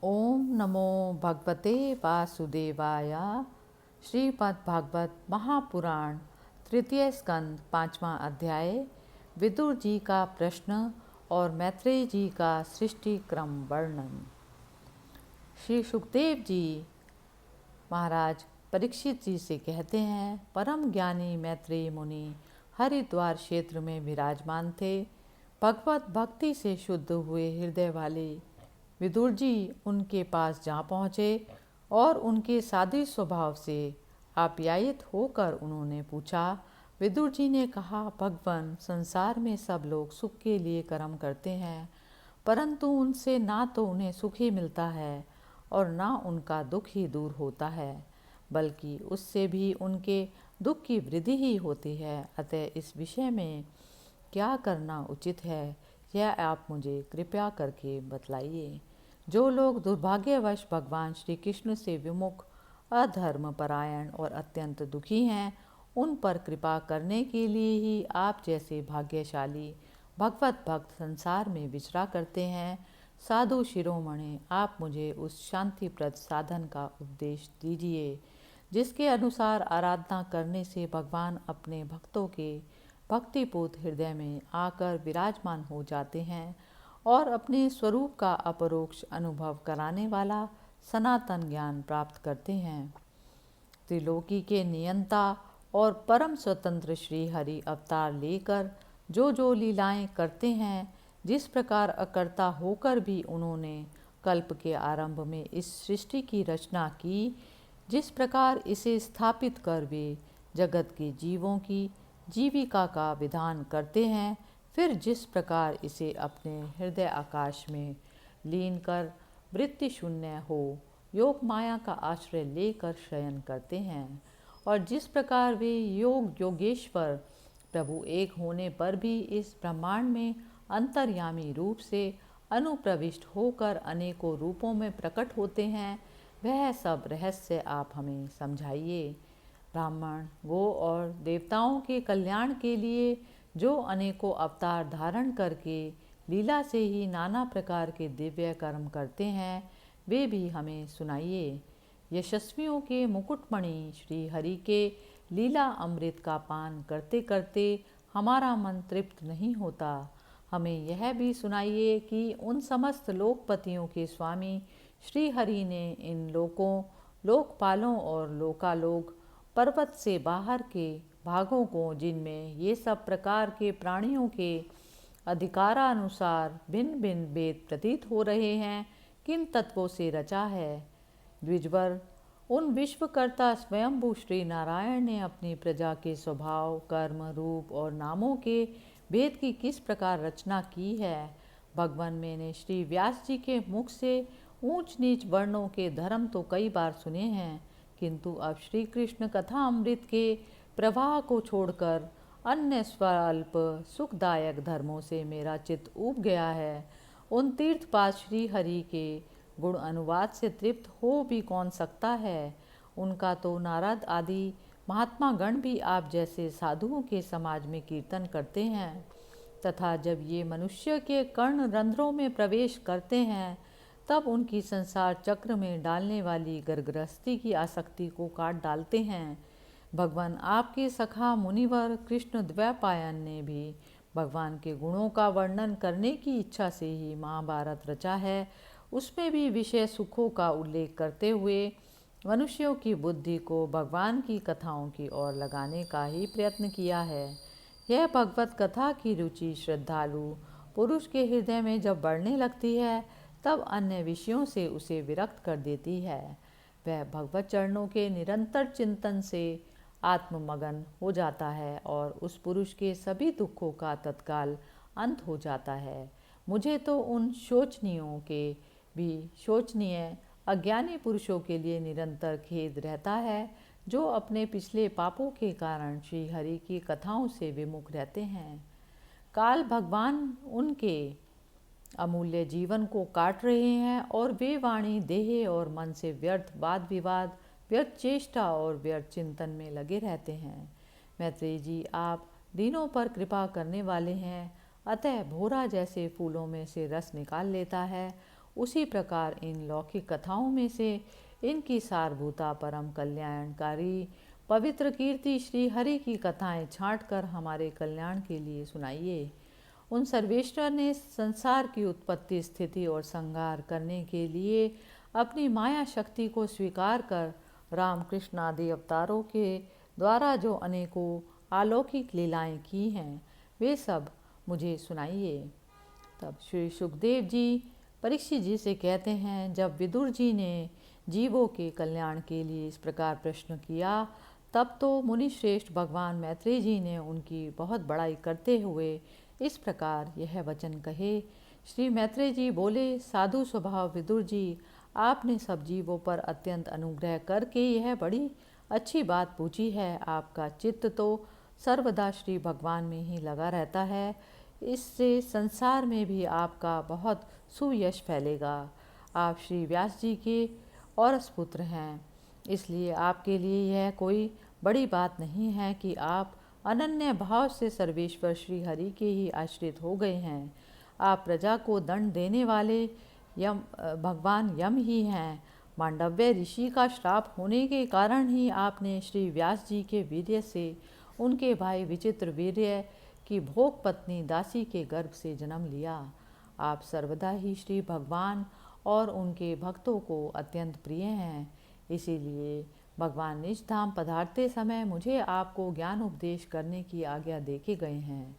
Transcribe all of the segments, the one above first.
ओम नमो भगवते वासुदेवाय। श्रीमद् भागवत महापुराण तृतीय स्कंद पांचवा अध्याय। विदुर जी का प्रश्न और मैत्रेय जी का सृष्टि क्रम वर्णन। श्री सुखदेव जी महाराज परीक्षित जी से कहते हैं, परम ज्ञानी मैत्रेय मुनि हरिद्वार क्षेत्र में विराजमान थे। भगवत भक्ति से शुद्ध हुए हृदय वाले विदुर जी उनके पास जा पहुँचे और उनके साधी स्वभाव से आप्यायित होकर उन्होंने पूछा। विदुर जी ने कहा, भगवान, संसार में सब लोग सुख के लिए कर्म करते हैं, परंतु उनसे ना तो उन्हें सुख ही मिलता है और ना उनका दुख ही दूर होता है, बल्कि उससे भी उनके दुख की वृद्धि ही होती है। अतः इस विषय में क्या करना उचित है, यह आप मुझे कृपया करके बतलाइए। जो लोग दुर्भाग्यवश भगवान श्री कृष्ण से विमुख, अधर्म परायण और अत्यंत दुखी हैं, उन पर कृपा करने के लिए ही आप जैसे भाग्यशाली भगवत भक्त संसार में विचरा करते हैं। साधु शिरोमणि, आप मुझे उस शांतिप्रद साधन का उपदेश दीजिए जिसके अनुसार आराधना करने से भगवान अपने भक्तों के भक्तिपूत हृदय में आकर विराजमान हो जाते हैं और अपने स्वरूप का अपरोक्ष अनुभव कराने वाला सनातन ज्ञान प्राप्त करते हैं। त्रिलोकी के नियंता और परम स्वतंत्र श्री हरि अवतार लेकर जो जो लीलाएं करते हैं, जिस प्रकार अकर्ता होकर भी उन्होंने कल्प के आरंभ में इस सृष्टि की रचना की, जिस प्रकार इसे स्थापित कर वे जगत के जीवों की जीविका का विधान करते हैं, फिर जिस प्रकार इसे अपने हृदय आकाश में लीन कर वृत्ति शून्य हो योग माया का आश्रय लेकर शयन करते हैं, और जिस प्रकार वे योगेश्वर प्रभु एक होने पर भी इस ब्रह्मांड में अंतर्यामी रूप से अनुप्रविष्ट होकर अनेकों रूपों में प्रकट होते हैं, वह सब रहस्य आप हमें समझाइए। ब्राह्मण, गो और देवताओं के कल्याण के लिए जो अनेकों अवतार धारण करके लीला से ही नाना प्रकार के दिव्य कर्म करते हैं, वे भी हमें सुनाइए। यशस्वियों के मुकुटमणि श्री हरि के लीला अमृत का पान करते करते हमारा मन तृप्त नहीं होता। हमें यह भी सुनाइए कि उन समस्त लोकपतियों के स्वामी श्री हरि ने इन लोकों, लोकपालों और लोकालोक पर्वत से बाहर के भागों को, जिनमें ये सब प्रकार के प्राणियों के अधिकारानुसार भिन्न भिन्न भेद प्रतीत हो रहे हैं, किन तत्वों से रचा है। द्विजवर, उन विश्वकर्ता स्वयंभू श्री नारायण ने अपनी प्रजा के स्वभाव, कर्म, रूप और नामों के भेद की किस प्रकार रचना की है। भगवान, मैंने श्री व्यास जी के मुख से ऊंच नीच वर्णों के धर्म तो कई बार सुने हैं, किंतु अब श्री कृष्ण कथा अमृत के प्रवाह को छोड़कर अन्य स्वल्प सुखदायक धर्मों से मेरा चित्त ऊब गया है। उन तीर्थपाद श्री हरि के गुण अनुवाद से तृप्त हो भी कौन सकता है। उनका तो नारद आदि महात्मा गण भी आप जैसे साधुओं के समाज में कीर्तन करते हैं, तथा जब ये मनुष्य के कर्ण रंध्रों में प्रवेश करते हैं, तब उनकी संसार चक्र में डालने वाली गर्गरस्ती की आसक्ति को काट डालते हैं। भगवान, आपके सखा मुनिवर कृष्ण द्वैपायन ने भी भगवान के गुणों का वर्णन करने की इच्छा से ही महाभारत रचा है। उसमें भी विषय सुखों का उल्लेख करते हुए मनुष्यों की बुद्धि को भगवान की कथाओं की ओर लगाने का ही प्रयत्न किया है। यह भगवत कथा की रुचि श्रद्धालु पुरुष के हृदय में जब बढ़ने लगती है, तब अन्य विषयों से उसे विरक्त कर देती है। वह भगवत चरणों के निरंतर चिंतन से आत्ममगन हो जाता है और उस पुरुष के सभी दुखों का तत्काल अंत हो जाता है। मुझे तो उन शोचनीयों के भी शोचनीय अज्ञानी पुरुषों के लिए निरंतर खेद रहता है, जो अपने पिछले पापों के कारण श्री हरि की कथाओं से विमुख रहते हैं। काल भगवान उनके अमूल्य जीवन को काट रहे हैं और वे वाणी, देह और मन से व्यर्थ वाद विवाद, व्यर्थ चेष्टा और व्यर्थ चिंतन में लगे रहते हैं। मैत्रेय जी, आप दीनों पर कृपा करने वाले हैं, अतः भोरा जैसे फूलों में से रस निकाल लेता है उसी प्रकार इन लौकिक कथाओं में से इनकी सारभूता परम कल्याणकारी पवित्र कीर्ति श्री हरि की कथाएं छांट कर हमारे कल्याण के लिए सुनाइए। उन सर्वेश्वर ने संसार की उत्पत्ति, स्थिति और संहार करने के लिए अपनी माया शक्ति को स्वीकार कर रामकृष्ण आदि अवतारों के द्वारा जो अनेकों अलौकिक लीलाएं की हैं, वे सब मुझे सुनाइए। तब श्री सुखदेव जी परीक्षित जी से कहते हैं, जब विदुर जी ने जीवों के कल्याण के लिए इस प्रकार प्रश्न किया, तब तो मुनि श्रेष्ठ भगवान मैत्रेय जी ने उनकी बहुत बड़ाई करते हुए इस प्रकार यह वचन कहे। श्री मैत्रेय जी बोले, साधु स्वभाव विदुर जी, आपने सब जीवों पर अत्यंत अनुग्रह करके यह बड़ी अच्छी बात पूछी है। आपका चित्त तो सर्वदा श्री भगवान में ही लगा रहता है, इससे संसार में भी आपका बहुत सुयश फैलेगा। आप श्री व्यास जी के औरस पुत्र हैं, इसलिए आपके लिए यह कोई बड़ी बात नहीं है कि आप अनन्य भाव से सर्वेश्वर श्री हरि के ही आश्रित हो गए हैं। आप प्रजा को दंड देने वाले भगवान यम ही हैं। मांडव्य ऋषि का श्राप होने के कारण ही आपने श्री व्यास जी के वीर्य से उनके भाई विचित्र वीर्य की भोग पत्नी दासी के गर्भ से जन्म लिया। आप सर्वदा ही श्री भगवान और उनके भक्तों को अत्यंत प्रिय हैं, इसीलिए भगवान निज धाम पधारते समय मुझे आपको ज्ञान उपदेश करने की आज्ञा देके गए हैं।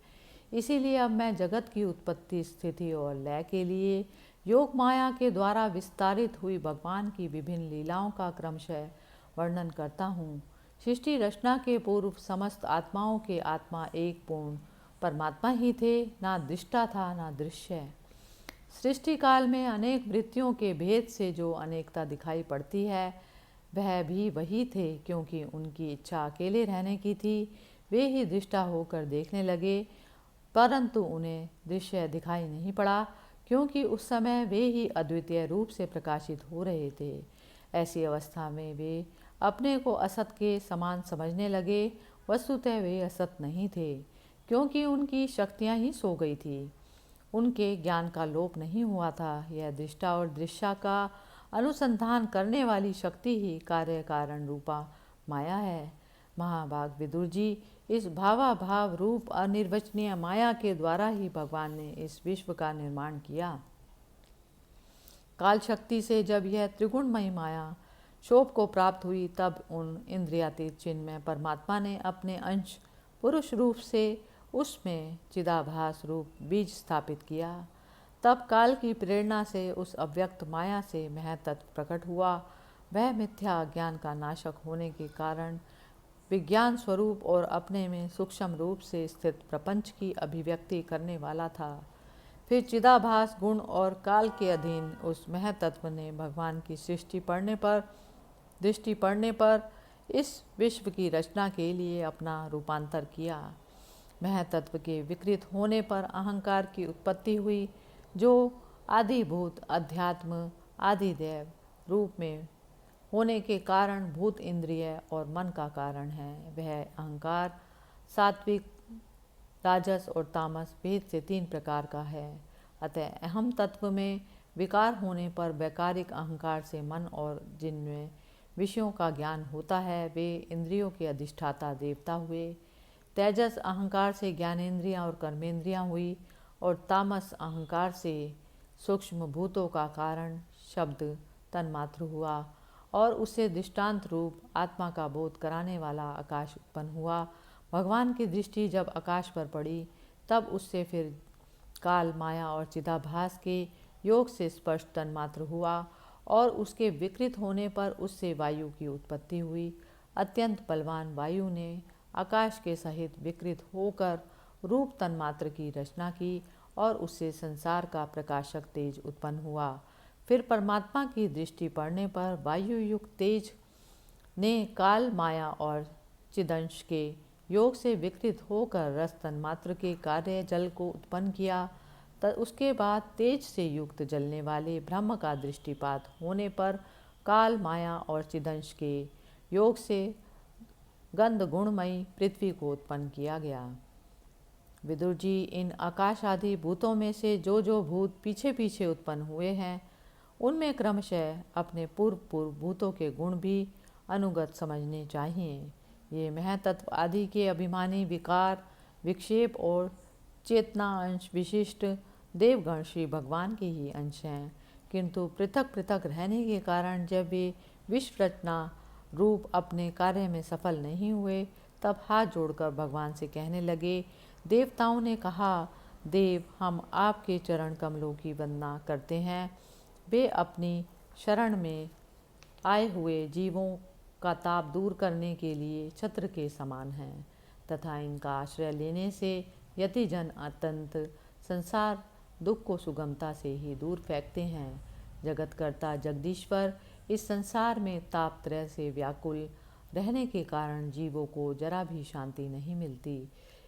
इसीलिए अब मैं जगत की उत्पत्ति, स्थिति और लय के लिए योग माया के द्वारा विस्तारित हुई भगवान की विभिन्न लीलाओं का क्रमशः वर्णन करता हूँ। सृष्टि रचना के पूर्व समस्त आत्माओं के आत्मा एक पूर्ण परमात्मा ही थे, ना दृष्टा था ना दृश्य। सृष्टि काल में अनेक वृत्तियों के भेद से जो अनेकता दिखाई पड़ती है, वह भी वही थे, क्योंकि उनकी इच्छा अकेले रहने की थी। वे ही दृष्टा होकर देखने लगे, परंतु उन्हें दृश्य दिखाई नहीं पड़ा, क्योंकि उस समय वे ही अद्वितीय रूप से प्रकाशित हो रहे थे। ऐसी अवस्था में वे अपने को असत के समान समझने लगे। वस्तुतः वे असत नहीं थे, क्योंकि उनकी शक्तियाँ ही सो गई थी, उनके ज्ञान का लोप नहीं हुआ था। यह दृष्टा और दृश्य का अनुसंधान करने वाली शक्ति ही कार्य कारण रूपा माया है। महाभाग विदुर जी, इस भावाभाव रूप अनिर्वचनीय माया के द्वारा ही भगवान ने इस विश्व का निर्माण किया। काल शक्ति से जब यह त्रिगुणमयी माया शोभ को प्राप्त हुई, तब उन इंद्रियातीत चिन्मय परमात्मा ने अपने अंश पुरुष रूप से उसमें चिदाभास रूप बीज स्थापित किया। तब काल की प्रेरणा से उस अव्यक्त माया से महतत्व प्रकट हुआ। वह मिथ्या ज्ञान का नाशक होने के कारण विज्ञान स्वरूप और अपने में सूक्ष्म रूप से स्थित प्रपंच की अभिव्यक्ति करने वाला था। फिर चिदाभास गुण और काल के अधीन उस महतत्व ने भगवान की दृष्टि पड़ने पर इस विश्व की रचना के लिए अपना रूपांतर किया। महतत्व के विकृत होने पर अहंकार की उत्पत्ति हुई, जो आदिभूत अध्यात्म आदिदेव रूप में होने के कारण भूत इंद्रिय और मन का कारण है। वह अहंकार सात्विक, राजस और तामस भेद से 3 प्रकार का है। अतः अहम तत्व में विकार होने पर वैकारिक अहंकार से मन और जिनमें विषयों का ज्ञान होता है, वे इंद्रियों के अधिष्ठाता देवता हुए। तेजस अहंकार से ज्ञानेंद्रियां और कर्मेंद्रियां हुई, और तामस अहंकार से सूक्ष्म भूतों का कारण शब्द तन्मात्र हुआ, और उससे दृष्टांत रूप आत्मा का बोध कराने वाला आकाश उत्पन्न हुआ। भगवान की दृष्टि जब आकाश पर पड़ी, तब उससे फिर काल, माया और चिदाभास के योग से स्पर्श तन्मात्र हुआ, और उसके विकृत होने पर उससे वायु की उत्पत्ति हुई। अत्यंत बलवान वायु ने आकाश के सहित विकृत होकर रूप तन्मात्र की रचना की, और उससे संसार का प्रकाशक तेज उत्पन्न हुआ। फिर परमात्मा की दृष्टि पड़ने पर वायु युक्त तेज ने काल, माया और चिदंश के योग से विकृत होकर रस तन्मात्र के कार्य जल को उत्पन्न किया। उसके बाद तेज से युक्त जलने वाले ब्रह्म का दृष्टिपात होने पर काल, माया और चिदंश के योग से गंध गुणमयी पृथ्वी को उत्पन्न किया गया। विदुर जी, इन आकाश आदि भूतों में से जो जो भूत पीछे पीछे उत्पन्न हुए हैं, उनमें क्रमशः अपने पूर्व भूतों के गुण भी अनुगत समझने चाहिए। ये महतत्व आदि के अभिमानी विकार, विक्षेप और चेतना अंश विशिष्ट देवगण श्री भगवान के ही अंश हैं, किंतु पृथक पृथक रहने के कारण जब वे विश्व रचना रूप अपने कार्य में सफल नहीं हुए, तब हाथ जोड़कर भगवान से कहने लगे। देवताओं ने कहा, देव, हम आपके चरण कमलों की वंदना करते हैं। वे अपनी शरण में आए हुए जीवों का ताप दूर करने के लिए छत्र के समान हैं तथा इनका आश्रय लेने से यतिजन अत्यंत संसार दुख को सुगमता से ही दूर फेंकते हैं। जगतकर्ता जगदीश्वर इस संसार में तापत्रय से व्याकुल रहने के कारण जीवों को जरा भी शांति नहीं मिलती।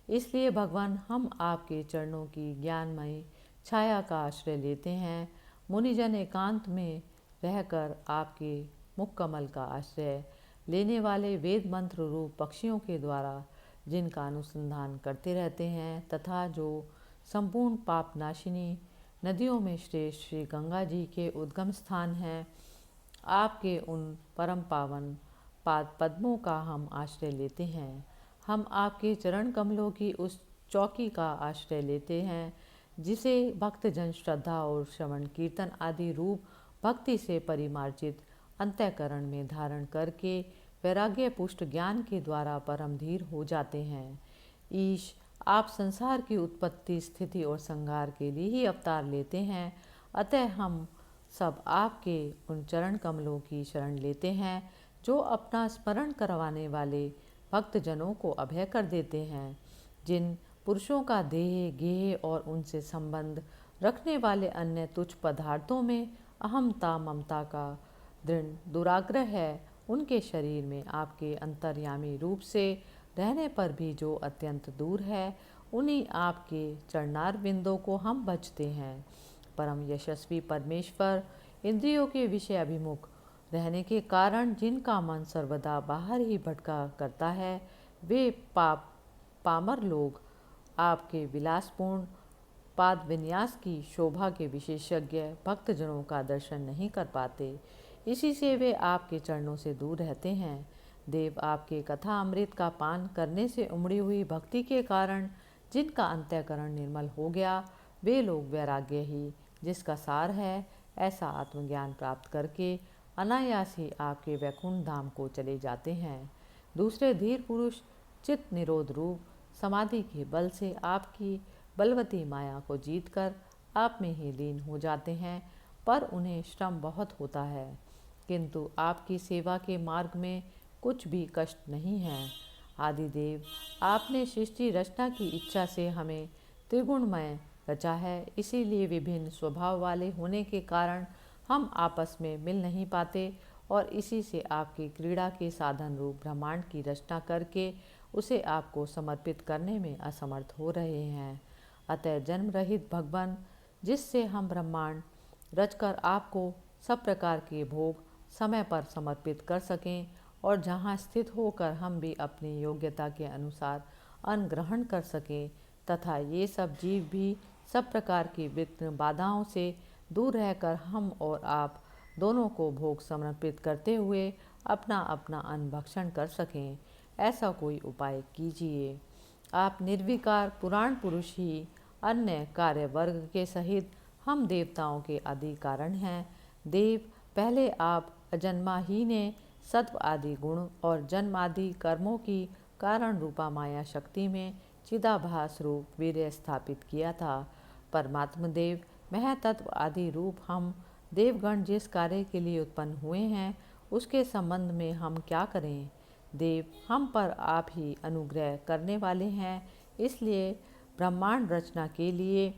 इसलिए भगवान, हम आपके चरणों की ज्ञानमयी छाया का आश्रय लेते हैं। मुनिजन एकांत में रहकर आपके मुख कमल का आश्रय लेने वाले वेद मंत्र रूप पक्षियों के द्वारा जिनका अनुसंधान करते रहते हैं तथा जो संपूर्ण पाप नाशिनी नदियों में श्रेष्ठ श्री गंगा जी के उद्गम स्थान हैं, आपके उन परम पावन पाद पद्मों का हम आश्रय लेते हैं। हम आपके चरण कमलों की उस चौकी का आश्रय लेते हैं जिसे भक्तजन श्रद्धा और श्रवण कीर्तन आदि रूप भक्ति से परिमार्जित अंतःकरण में धारण करके वैराग्य पुष्ट ज्ञान के द्वारा परम धीर हो जाते हैं। ईश, आप संसार की उत्पत्ति, स्थिति और संहार के लिए ही अवतार लेते हैं, अतः हम सब आपके उन चरण कमलों की शरण लेते हैं जो अपना स्मरण करवाने वाले भक्तजनों को अभय कर देते हैं। जिन पुरुषों का देह, गेह और उनसे संबंध रखने वाले अन्य तुच्छ पदार्थों में अहमता ममता का दृढ़ दुराग्रह है, उनके शरीर में आपके अंतर्यामी रूप से रहने पर भी जो अत्यंत दूर है, उन्हीं आपके चरणार बिंदों को हम भजते हैं। परम यशस्वी परमेश्वर इंद्रियों के विषय अभिमुख रहने के कारण जिनका मन सर्वदा बाहर ही भटका करता है, वे पामर लोग आपके विलासपूर्ण पाद विन्यास की शोभा के विशेषज्ञ भक्तजनों का दर्शन नहीं कर पाते। इसी से वे आपके चरणों से दूर रहते हैं। देव, आपके कथा अमृत का पान करने से उमड़ी हुई भक्ति के कारण जिनका अंतःकरण निर्मल हो गया, वे लोग वैराग्य ही जिसका सार है, ऐसा आत्मज्ञान प्राप्त करके अनायास ही आपके वैकुंठ धाम को चले जाते हैं। दूसरे धीर पुरुष चित्त निरोध रूप समाधि के बल से आपकी बलवती माया को जीतकर आप में ही लीन हो जाते हैं, पर उन्हें श्रम बहुत होता है, किंतु आपकी सेवा के मार्ग में कुछ भी कष्ट नहीं है। आदिदेव, आपने सृष्टि रचना की इच्छा से हमें त्रिगुणमय रचा है, इसीलिए विभिन्न स्वभाव वाले होने के कारण हम आपस में मिल नहीं पाते और इसी से आपकी क्रीड़ा के साधन रूप ब्रह्मांड की रचना करके उसे आपको समर्पित करने में असमर्थ हो रहे हैं। अतः जन्म रहित भगवान, जिससे हम ब्रह्मांड रचकर आपको सब प्रकार के भोग समय पर समर्पित कर सकें और जहाँ स्थित होकर हम भी अपनी योग्यता के अनुसार अन्न ग्रहण कर सकें तथा ये सब जीव भी सब प्रकार की विघ्न बाधाओं से दूर रहकर हम और आप दोनों को भोग समर्पित करते हुए अपना अपना अन्न भक्षण कर सकें, ऐसा कोई उपाय कीजिए। आप निर्विकार पुराण पुरुष ही अन्य कार्य वर्ग के सहित हम देवताओं के आदि कारण हैं। देव, पहले आप अजन्मा ही ने सत्व आदि गुण और जन्म आदि कर्मों की कारण रूपा माया शक्ति में चिदाभास रूप वीर्य स्थापित किया था। परमात्म देव, महतत्व आदि रूप हम देवगण जिस कार्य के लिए उत्पन्न हुए हैं, उसके संबंध में हम क्या करें। देव, हम पर आप ही अनुग्रह करने वाले हैं, इसलिए ब्रह्मांड रचना के लिए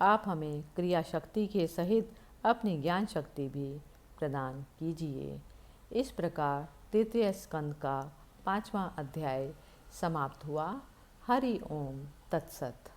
आप हमें क्रिया शक्ति के सहित अपनी ज्ञान शक्ति भी प्रदान कीजिए। इस प्रकार तृतीय स्कंद का 5वां अध्याय समाप्त हुआ। हरि ओम तत्सत।